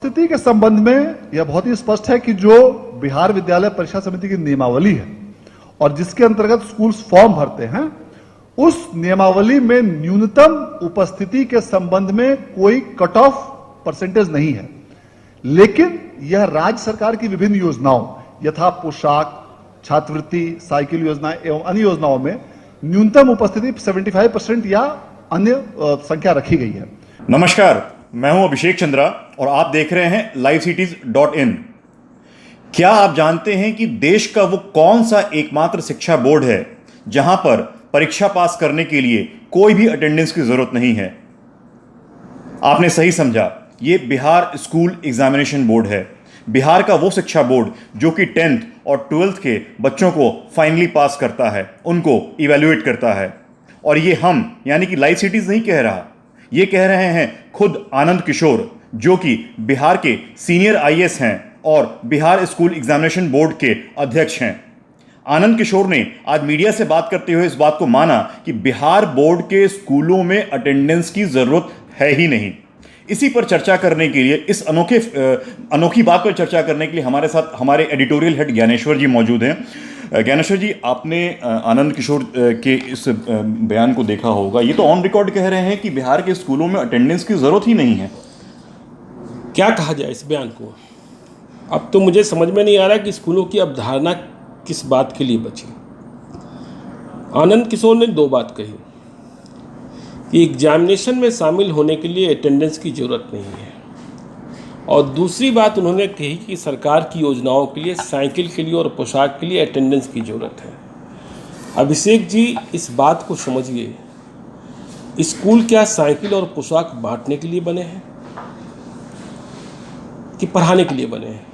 उपस्थिति के संबंध में यह बहुत ही स्पष्ट है कि जो बिहार विद्यालय परीक्षा समिति की नियमावली है और जिसके अंतर्गत स्कूल्स फॉर्म भरते हैं, उस नियमावली में न्यूनतम उपस्थिति के संबंध में कोई कट ऑफ परसेंटेज नहीं है। लेकिन यह राज्य सरकार की विभिन्न योजनाओं यथा पोशाक, छात्रवृत्ति, साइकिल योजना एवं अन्य योजनाओं में न्यूनतम उपस्थिति 75% या अन्य संख्या रखी गई है। नमस्कार, मैं हूं अभिषेक चंद्रा और आप देख रहे हैं livecities.in। क्या आप जानते हैं कि देश का वो कौन सा एकमात्र शिक्षा बोर्ड है जहां पर परीक्षा पास करने के लिए कोई भी अटेंडेंस की जरूरत नहीं है? आपने सही समझा, ये बिहार स्कूल एग्जामिनेशन बोर्ड है। बिहार का वो शिक्षा बोर्ड जो कि 10th और 12th के बच्चों को फाइनली पास करता है, उनको इवैल्यूएट करता है। और ये हम यानी कि लाइव सिटीज नहीं कह रहा, ये कह रहे हैं खुद आनंद किशोर, जो कि बिहार के सीनियर आईएएस हैं और बिहार स्कूल एग्जामिनेशन बोर्ड के अध्यक्ष हैं। आनंद किशोर ने आज मीडिया से बात करते हुए इस बात को माना कि बिहार बोर्ड के स्कूलों में अटेंडेंस की जरूरत है ही नहीं। इसी पर चर्चा करने के लिए, इस अनोखी बात पर चर्चा करने के लिए हमारे साथ हमारे एडिटोरियल हेड ज्ञानेश्वर जी मौजूद हैं। ज्ञानेश्वर जी, आपने आनंद किशोर के इस बयान को देखा होगा। ये तो ऑन रिकॉर्ड कह रहे हैं कि बिहार के स्कूलों में अटेंडेंस की जरूरत ही नहीं है। क्या कहा जाए इस बयान को? अब तो मुझे समझ में नहीं आ रहा कि स्कूलों की अवधारणा किस बात के लिए बची। आनंद किशोर ने दो बात कही कि एग्जामिनेशन में शामिल होने के लिए अटेंडेंस की ज़रूरत नहीं है, और दूसरी बात उन्होंने कही कि सरकार की योजनाओं के लिए, साइकिल के लिए और पोशाक के लिए अटेंडेंस की ज़रूरत है। अभिषेक जी, इस बात को समझिए, स्कूल क्या साइकिल और पोशाक बांटने के लिए बने हैं कि पढ़ाने के लिए बने हैं?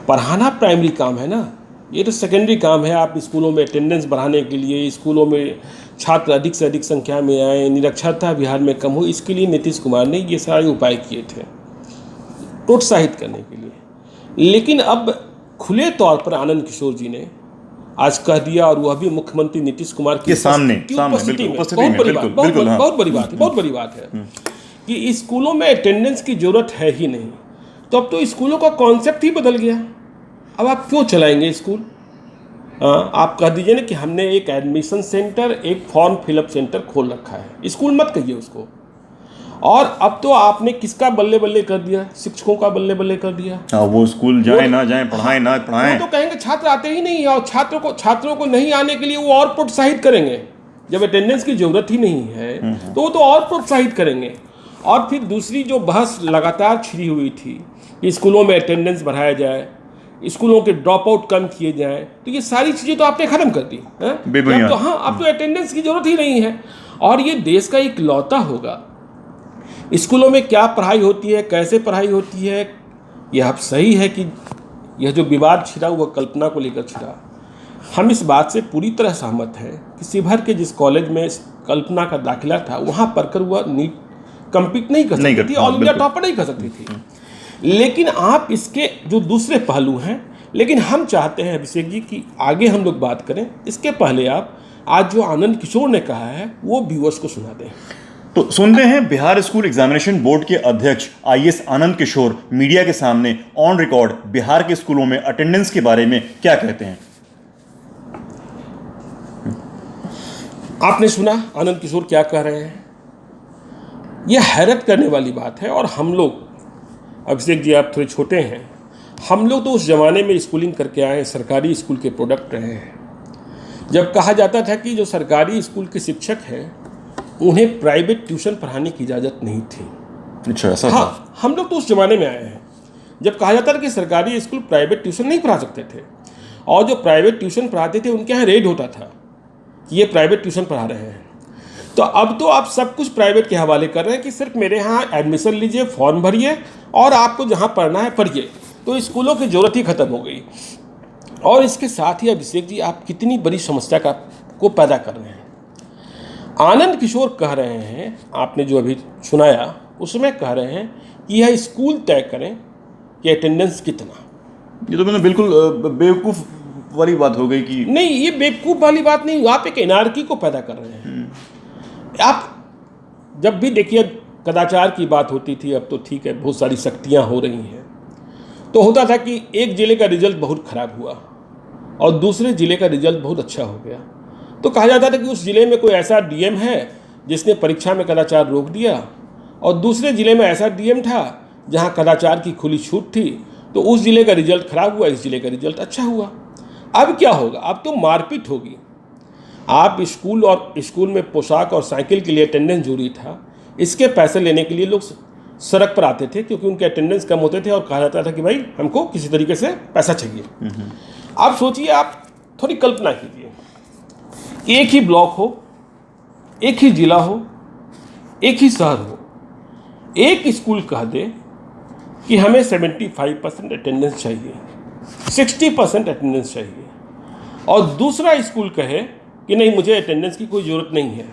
पढ़ाना प्राइमरी काम है ना, ये तो सेकेंडरी काम है। आप स्कूलों में अटेंडेंस बढ़ाने के लिए, स्कूलों में छात्र अधिक से अधिक संख्या में आए, निरक्षरता बिहार में कम हो, इसके लिए नीतीश कुमार ने ये सारे उपाय किए थे प्रोत्साहित करने के लिए। लेकिन अब खुले तौर पर आनंद किशोर जी ने आज कह दिया, और वह भी मुख्यमंत्री नीतीश कुमार के सामने उपस्थिति में, बहुत बड़ी बात है कि स्कूलों में अटेंडेंस की जरूरत है ही नहीं। तो अब तो स्कूलों का कॉन्सेप्ट ही बदल गया। अब आप क्यों चलाएंगे स्कूल? आप कह दीजिए ना कि हमने एक एडमिशन सेंटर, एक फॉर्म फिलअप सेंटर खोल रखा है, स्कूल मत कहिए उसको। और अब तो आपने किसका बल्ले बल्ले कर दिया? शिक्षकों का बल्ले बल्ले कर दिया। वो स्कूल जाए ना जाए, पढ़ाएं ना पढ़ाएं, वो तो कहेंगे छात्र आते ही नहीं है, और छात्रों को नहीं आने के लिए वो और प्रोत्साहित करेंगे। जब अटेंडेंस की जरूरत ही नहीं है तो वो तो और प्रोत्साहित करेंगे। और फिर दूसरी जो बहस लगातार छिड़ी हुई थी कि स्कूलों में अटेंडेंस बढ़ाया जाए, स्कूलों के ड्रॉप आउट कम किए जाएं, तो ये सारी चीज़ें तो आपने ख़त्म कर दी हैं। तो हाँ, अब तो अटेंडेंस की ज़रूरत ही नहीं है। और ये देश का एक लौता होगा, स्कूलों में क्या पढ़ाई होती है, कैसे पढ़ाई होती है। यह अब सही है कि यह जो विवाद छिड़ा वह कल्पना को लेकर छिड़ा। हम इस बात से पूरी तरह सहमत हैं कि शिवहर के जिस कॉलेज में कल्पना का दाखिला था, वहाँ पढ़कर वह नीट कम्पीट नहीं कर सकती थी, ऑल इंडिया टॉपर नहीं कर सकती थी। लेकिन आप इसके जो दूसरे पहलू हैं, लेकिन हम चाहते हैं अभिषेक जी कि आगे हम लोग बात करें, इसके पहले आप आज जो आनंद किशोर ने कहा है वो व्यूअर्स को सुना दें। तो सुनते हैं बिहार स्कूल एग्जामिनेशन बोर्ड के अध्यक्ष आईएएस आनंद किशोर मीडिया के सामने ऑन रिकॉर्ड बिहार के स्कूलों में अटेंडेंस के बारे में क्या कहते हैं। आपने सुना आनंद किशोर क्या कह रहे हैं। यह हैरत करने वाली बात है। और हम लोग, अभिषेक जी आप थोड़े छोटे हैं, हम लोग तो उस ज़माने में स्कूलिंग करके आए हैं, सरकारी स्कूल के प्रोडक्ट रहे हैं, जब कहा जाता था कि जो सरकारी स्कूल के शिक्षक हैं उन्हें प्राइवेट ट्यूशन पढ़ाने की इजाज़त नहीं थी। अच्छा, ऐसा? हाँ, हम लोग तो उस ज़माने में आए हैं जब कहा जाता था कि सरकारी स्कूल प्राइवेट ट्यूशन नहीं पढ़ा सकते थे, और जो प्राइवेट ट्यूशन पढ़ाते थे उनके यहाँ रेड होता था कि ये प्राइवेट ट्यूशन पढ़ा रहे हैं। तो अब तो आप सब कुछ प्राइवेट के हवाले कर रहे हैं कि सिर्फ मेरे यहाँ एडमिशन लीजिए, फॉर्म भरिए और आपको जहाँ पढ़ना है पढ़िए। तो स्कूलों की ज़रूरत ही ख़त्म हो गई। और इसके साथ ही अभिषेक जी, आप कितनी बड़ी समस्या को पैदा कर रहे हैं। आनंद किशोर कह रहे हैं, आपने जो अभी सुनाया उसमें कह रहे हैं कि यह स्कूल तय करें कि अटेंडेंस कितना। ये तो मैंने बिल्कुल बेवकूफ़ वाली बात हो गई कि नहीं, ये बेवकूफ़ वाली बात नहीं, आप एक एनार्की को पैदा कर रहे हैं। आप जब भी देखिए कदाचार की बात होती थी, अब तो ठीक है बहुत सारी सख्तियाँ हो रही हैं। तो होता था कि एक ज़िले का रिजल्ट बहुत ख़राब हुआ और दूसरे ज़िले का रिजल्ट बहुत अच्छा हो गया, तो कहा जाता था कि उस ज़िले में कोई ऐसा डीएम है जिसने परीक्षा में कदाचार रोक दिया, और दूसरे ज़िले में ऐसा डीएम था जहां कदाचार की खुली छूट थी, तो उस ज़िले का रिजल्ट ख़राब हुआ, इस ज़िले का रिजल्ट अच्छा हुआ। अब क्या होगा? अब तो मारपीट होगी। आप स्कूल में पोशाक और साइकिल के लिए अटेंडेंस जरूरी था, इसके पैसे लेने के लिए लोग सड़क पर आते थे क्योंकि उनके अटेंडेंस कम होते थे और कहा जाता था कि भाई हमको किसी तरीके से पैसा चाहिए। आप सोचिए, आप थोड़ी कल्पना कीजिए, एक ही ब्लॉक हो, एक ही जिला हो, एक ही शहर हो, एक स्कूल कह दे कि हमें 75% अटेंडेंस चाहिए, 60% अटेंडेंस चाहिए, और दूसरा स्कूल कहे कि नहीं मुझे अटेंडेंस की कोई ज़रूरत नहीं है।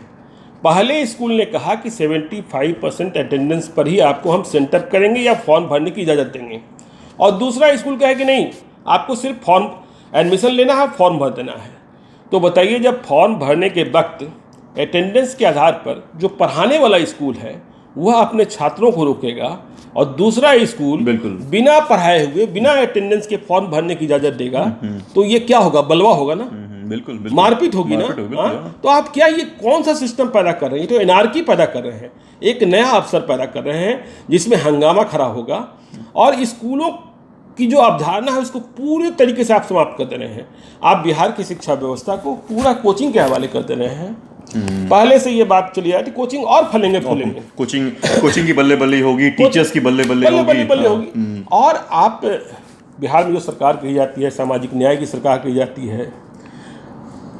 पहले स्कूल ने कहा कि 75% अटेंडेंस पर ही आपको हम सेंटर करेंगे या फॉर्म भरने की इजाज़त देंगे, और दूसरा स्कूल कहे कि नहीं आपको सिर्फ फॉर्म एडमिशन लेना है, फॉर्म भर देना है। तो बताइए, जब फॉर्म भरने के वक्त अटेंडेंस के आधार पर जो पढ़ाने वाला स्कूल है वह अपने छात्रों को रोकेगा और दूसरा स्कूल बिल्कुल बिना पढ़ाए हुए बिना अटेंडेंस के फॉर्म भरने की इजाज़त देगा, तो ये क्या होगा? बलवा होगा ना, बिल्कुल मारपीट होगी ना। तो आप क्या ये कौन सा सिस्टम पैदा कर रहे हैं? ये तो एनार्की पैदा कर रहे हैं, एक नया अवसर पैदा कर रहे हैं जिसमें हंगामा खड़ा होगा, और स्कूलों की जो अवधारणा है उसको पूरे तरीके से आप समाप्त कर दे रहे हैं। आप बिहार की शिक्षा व्यवस्था को पूरा कोचिंग के हवाले कर दे रहे हैं। पहले से ये बात चली आ रही, कोचिंग और फलेंगे फूलेंगे, कोचिंग की बल्ले बल्ले होगी, टीचर्स की बल्ले बल्ले होगी। और आप बिहार में जो सरकार कही जाती है, सामाजिक न्याय की सरकार कही जाती है,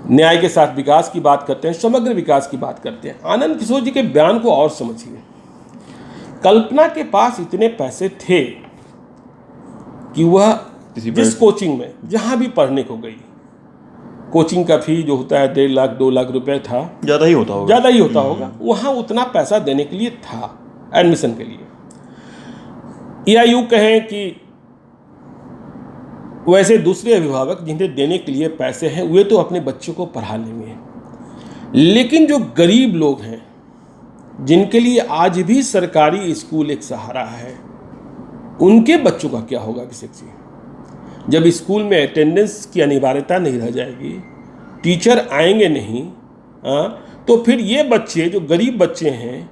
न्याय के साथ विकास की बात करते हैं, समग्र विकास की बात करते हैं। आनंद किशोर जी के बयान को और समझिए। कल्पना के पास इतने पैसे थे कि वह जिस कोचिंग में जहां भी पढ़ने को गई, कोचिंग का फी जो होता है 1.5 लाख 2 लाख रुपए था, ज़्यादा ही होता होगा, वहाँ उतना पैसा देने के लिए था एडमिशन के लिए। या यूँ कहें कि वैसे दूसरे अभिभावक जिन्हें देने के लिए पैसे हैं वे तो अपने बच्चों को पढ़ा लेंगे, लेकिन जो गरीब लोग हैं जिनके लिए आज भी सरकारी स्कूल एक सहारा है, उनके बच्चों का क्या होगा अभिषेक जी? जब स्कूल में अटेंडेंस की अनिवार्यता नहीं रह जाएगी, टीचर आएंगे नहीं, तो फिर ये बच्चे जो गरीब बच्चे हैं,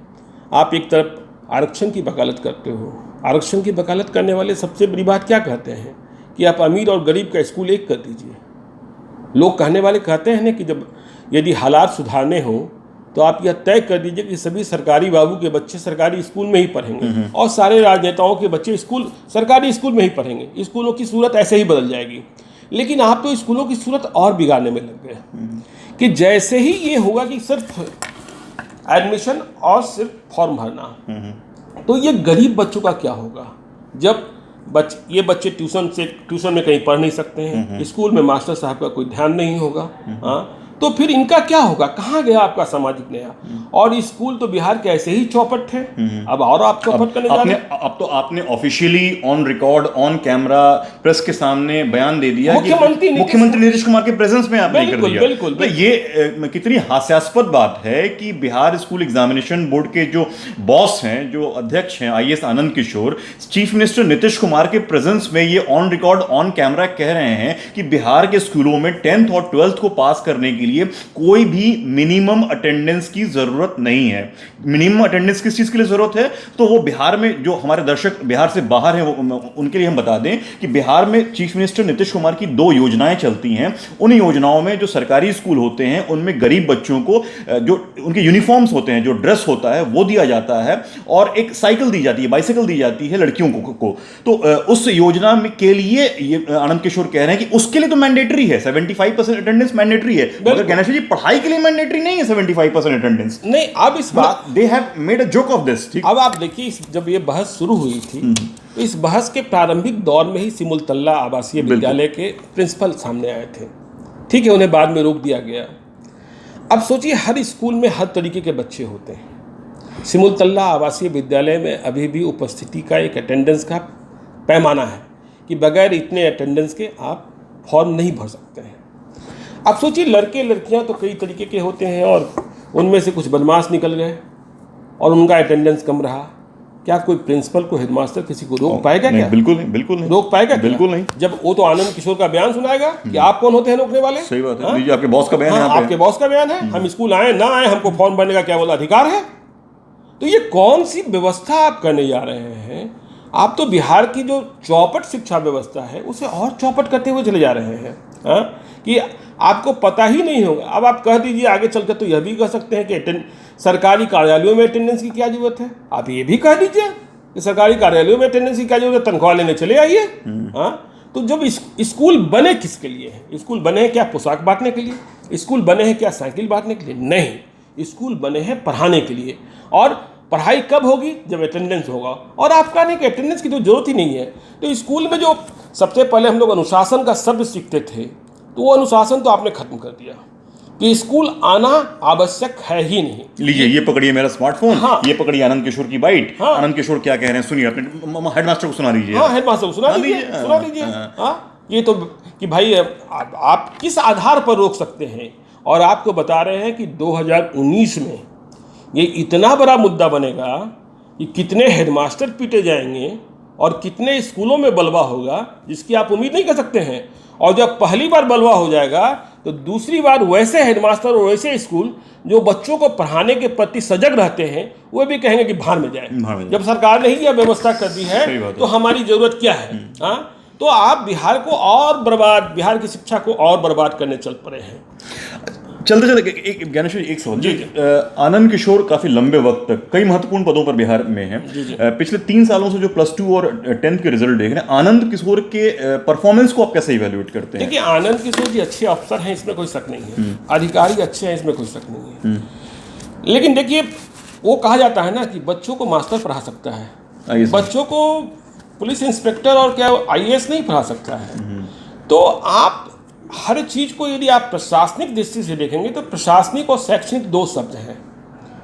आप एक तरफ आरक्षण की वकालत करते हो, आरक्षण की वकालत करने वाले सबसे बड़ी बात क्या कहते हैं कि आप अमीर और गरीब का स्कूल एक कर दीजिए। लोग कहने वाले कहते हैं ना कि जब यदि हालात सुधारने हो तो आप यह तय कर दीजिए कि सभी सरकारी बाबू के बच्चे सरकारी स्कूल में ही पढ़ेंगे और सारे राजनेताओं के बच्चे सरकारी स्कूल में ही पढ़ेंगे। स्कूलों की सूरत ऐसे ही बदल जाएगी। लेकिन आप तो स्कूलों की सूरत और बिगाड़ने में लग गए कि जैसे ही ये होगा कि सिर्फ एडमिशन और सिर्फ फॉर्म भरना, तो ये गरीब बच्चों का क्या होगा? जब ये बच्चे ट्यूशन में कहीं पढ़ नहीं सकते हैं, स्कूल में मास्टर साहब का कोई ध्यान नहीं होगा, तो फिर इनका क्या होगा? कहाँ गया आपका सामाजिक न्याय? और स्कूल तो बिहार के ऐसे ही चौपट थे, अब और आप चौपट करने जा रहे हैं। अब तो आपने officially on record on camera press के सामने बयान दे दिया, मुख्यमंत्री नीतीश कुमार के प्रेजेंस में आपने कर दिया। बिल्कुल। तो ये कितनी हास्यास्पद बात है कि बिहार स्कूल एग्जामिनेशन बोर्ड के जो बॉस हैं, जो अध्यक्ष हैं IAS Anand Kishore, chief minister Nitish Kumar के प्रेजेंस में ये ऑन रिकॉर्ड ऑन कैमरा कह रहे हैं कि बिहार के स्कूलों में 10th और 12th को पास करने के लिए कोई भी मिनिमम अटेंडेंस की जरूरत नहीं है। मिनिमम अटेंडेंस किस चीज के लिए जरूरत है? तो वो बिहार में जो हमारे दर्शक बिहार से बाहर हैं उनके लिए हम बता दें कि बिहार में चीफ मिनिस्टर नीतीश कुमार की 2 योजनाएं चलती हैं। उन योजनाओं में जो सरकारी स्कूल होते हैं उनमें गरीब बच्चों को जो उनके यूनिफॉर्म्स होते हैं, जो ड्रेस होता है वो दिया जाता है और एक साइकिल दी जाती है, बाइसाइकिल दी जाती है लड़कियों को। तो उस योजना के लिए ये आनंद किशोर कह रहे हैं कि उसके लिए तो मैंडेटरी है, 75% अटेंडेंस मैंडेटरी है। गणेश जी, पढ़ाई के लिए मैंडेटरी नहीं है 75% अटेंडेंस। नहीं, अब इस बात they have made a joke of this. अब आप देखिए, जब ये बहस शुरू हुई थी तो इस बहस के प्रारंभिक दौर में ही सिमुलतल्ला आवासीय विद्यालय के प्रिंसिपल सामने आए थे। ठीक है, उन्हें बाद में रोक दिया गया। अब सोचिए, हर स्कूल में हर तरीके के बच्चे होते हैं। सिमुलतल्ला आवासीय विद्यालय में अभी भी उपस्थिति का एक अटेंडेंस का पैमाना है कि बगैर इतने अटेंडेंस के आप फॉर्म नहीं भर सकते हैं। अब सोचिए, लड़के लड़कियां तो कई तरीके के होते हैं और उनमें से कुछ बदमाश निकल गए, और उनका अटेंडेंस कम रहा, क्या कोई प्रिंसिपल को, हेडमास्टर किसी को रोक पाएगा? नहीं, क्या बिल्कुल नहीं, बिल्कुल नहीं रोक पाएगा? क्या? बिल्कुल नहीं। जब वो तो आनंद किशोर का बयान सुनाएगा कि आप कौन होते हैं रोकने वाले? सही बात है। हाँ? लीजिए, आपके बॉस का बयान हाँ, यहाँ पे आपके बॉस का बयान है, हम स्कूल आए ना आए हमको फॉर्म भरने का क्या बोला अधिकार है? तो ये कौन सी व्यवस्था आप करने जा रहे हैं? आप तो बिहार की जो चौपट शिक्षा व्यवस्था है उसे और चौपट करते हुए चले जा रहे हैं। हाँ? कि आपको पता ही नहीं होगा। अब आप कह दीजिए आगे चलकर, तो यह भी कह सकते हैं कि सरकारी कार्यालयों में अटेंडेंस की क्या जरूरत है? आप ये भी कह दीजिए कि सरकारी कार्यालयों में अटेंडेंस की क्या जरूरत है, तनख्वाह लेने चले आइए। हाँ? तो जब स्कूल बने किसके लिए है? स्कूल बने हैं क्या पोशाक बांटने के लिए? स्कूल बने हैं क्या साइकिल बांटने के लिए? नहीं, स्कूल बने हैं पढ़ाने के लिए। और पढ़ाई कब होगी? जब अटेंडेंस होगा। और आप कहने कि अटेंडेंस की तो जरूरत ही नहीं है। तो स्कूल में जो सबसे पहले हम लोग अनुशासन का शब्द सीखते थे, तो वो अनुशासन तो आपने खत्म कर दिया कि स्कूल आना आवश्यक है ही नहीं। लीजिए, ये पकड़िए मेरा स्मार्टफोन। हाँ। ये पकड़िए आनंद किशोर की बाइट। हाँ। आनंद किशोर क्या कह रहे हैं सुनिए, अपने हेडमास्टर को सुना दीजिए। हाँ, हेडमास्टर को सुना दीजिए, सुना दीजिए। हाँ, ये तो कि भाई आप किस आधार पर रोक सकते हैं? और आपको बता रहे हैं कि 2019 में ये इतना बड़ा मुद्दा बनेगा कि कितने हेडमास्टर पीटे जाएंगे और कितने स्कूलों में बलवा होगा, जिसकी आप उम्मीद नहीं कर सकते हैं। और जब पहली बार बलवा हो जाएगा तो दूसरी बार वैसे हेडमास्टर और वैसे स्कूल जो बच्चों को पढ़ाने के प्रति सजग रहते हैं, वो भी कहेंगे कि भाड़ में जाए। जब सरकार ने ही यह व्यवस्था कर दी है तो हमारी जरूरत क्या है? हाँ, तो आप बिहार को और बर्बाद, बिहार की शिक्षा को और बर्बाद करने चल पड़े हैं। चलते चलते एक ज्ञानेश्वर एक सवाल। आनंद किशोर काफी लंबे वक्त तक कई महत्वपूर्ण पदों पर बिहार में हैं। पिछले 3 सालों से जो +2 और 10th के रिजल्ट देख रहे हैं, आनंद किशोर के परफॉर्मेंस को आप कैसे इवेल्युएट करते हैं? देखिए, आनंद किशोर जी अच्छे अफसर हैं, इसमें कोई शक नहीं है। अधिकारी अच्छे हैं, इसमें कोई शक नहीं है। लेकिन देखिए, वो कहा जाता है ना कि बच्चों को मास्टर पढ़ा सकता है, बच्चों को पुलिस इंस्पेक्टर और क्या IAS नहीं पढ़ा सकता है। तो आप हर चीज को यदि आप प्रशासनिक दृष्टि से देखेंगे तो प्रशासनिक और शैक्षणिक 2 शब्द हैं,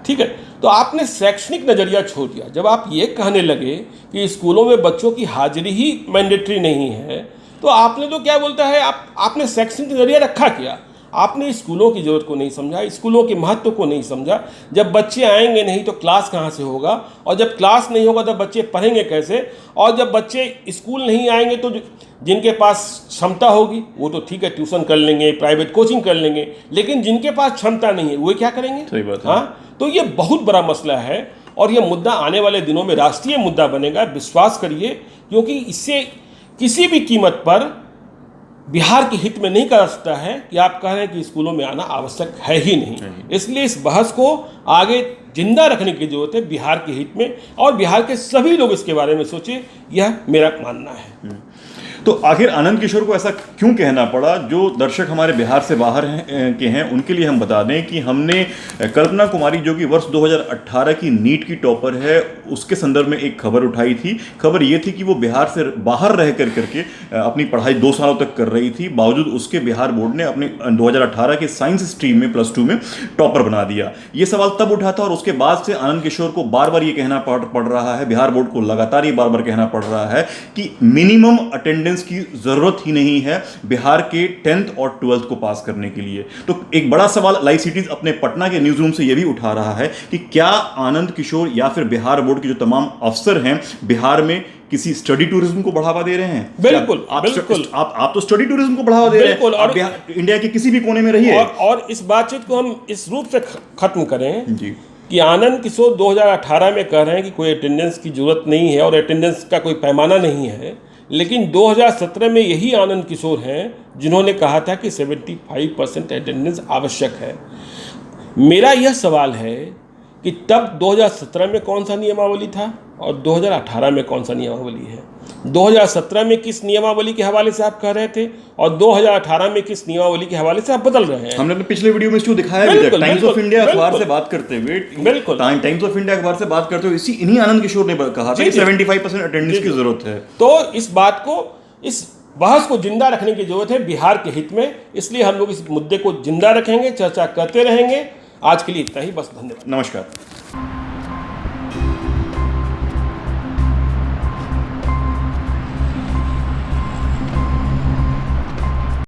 ठीक है? तो आपने शैक्षणिक नजरिया छोड़ दिया। जब आप ये कहने लगे कि स्कूलों में बच्चों की हाजिरी ही मैंडेटरी नहीं है, तो आपने तो क्या बोलता है, आपने शैक्षणिक नजरिया रखा क्या? आपने स्कूलों की जरूरत को नहीं समझा, स्कूलों के महत्व को नहीं समझा। जब बच्चे आएंगे नहीं तो क्लास कहाँ से होगा, और जब क्लास नहीं होगा तब बच्चे पढ़ेंगे कैसे? और जब बच्चे स्कूल नहीं आएंगे तो जिनके पास क्षमता होगी वो तो ठीक है, ट्यूशन कर लेंगे, प्राइवेट कोचिंग कर लेंगे, लेकिन जिनके पास क्षमता नहीं है वो क्या करेंगे? सही बात है। हाँ, तो ये बहुत बड़ा मसला है और ये मुद्दा आने वाले दिनों में राष्ट्रीय मुद्दा बनेगा, विश्वास करिए, क्योंकि इससे किसी भी कीमत पर बिहार के हित में नहीं कर सकता है कि आप कह रहे हैं कि स्कूलों में आना आवश्यक है ही नहीं। इसलिए इस बहस को आगे जिंदा रखने की जरूरत है बिहार के हित में, और बिहार के सभी लोग इसके बारे में सोचें, यह मेरा मानना है। तो आखिर आनंद किशोर को ऐसा क्यों कहना पड़ा? जो दर्शक हमारे बिहार से बाहर के हैं उनके लिए हम बता दें कि हमने कल्पना कुमारी, जो कि वर्ष 2018 की नीट की टॉपर है, उसके संदर्भ में एक खबर उठाई थी। खबर ये थी कि वो बिहार से बाहर रह करके अपनी पढ़ाई 2 सालों तक कर रही थी, बावजूद उसके बिहार बोर्ड ने अपने 2018 के साइंस स्ट्रीम में +2 में टॉपर बना दिया। ये सवाल तब उठा था और उसके बाद से आनंद किशोर को बार बार ये कहना पड़ रहा है, बिहार बोर्ड को लगातार ये बार बार कहना पड़ रहा है कि मिनिमम अटेंडेंस की जरूरत ही नहीं है बिहार के 10th और 12th को पास करने के लिए। तो एक बड़ा सवाल लाइव सिटीज अपने पटना के न्यूज रूम से यह भी उठा रहा है कि क्या आनंद किशोर या फिर बिहार बोर्ड के जो तमाम अफसर हैं बिहार में किसी स्टडी टूरिज्म को बढ़ावा दे रहे हैं? बिल्कुल, आप तो स्टडी टूरिज्म को बढ़ावा दे रहे हैं। और इंडिया के किसी भी कोने में रहिए। और इस बातचीत को हम इस रूप से खत्म करें जी कि आनंद किशोर 2018 में कह रहे हैं कि कोई अटेंडेंस की जरूरत नहीं है और अटेंडेंस का कोई पैमाना नहीं है, लेकिन 2017 में यही आनंद किशोर हैं जिन्होंने कहा था कि 75% अटेंडेंस आवश्यक है। मेरा यह सवाल है कि तब 2017 में कौन सा नियमावली था और 2018 में कौन सा नियमावली है? 2017 में किस नियमावली के हवाले से आप कह रहे थे और 2018 में किस नियमावली के हवाले से आप बदल रहे हैं? हमने अपने पिछले वीडियो में इसको दिखाया भी था। टाइम्स ऑफ इंडिया अखबार से बात करते हुए, बिल्कुल टाइम्स ऑफ इंडिया अखबार से बात करते हुए इन्हीं आनंद किशोर ने कहा था कि 75% अटेंडेंस की जरूरत है। तो इस बात को, इस बहस को जिंदा रखने की जरूरत है बिहार के हित में, इसलिए हम लोग इस मुद्दे को जिंदा रखेंगे, चर्चा करते रहेंगे। आज के लिए इतना ही, बस, धन्यवाद, नमस्कार।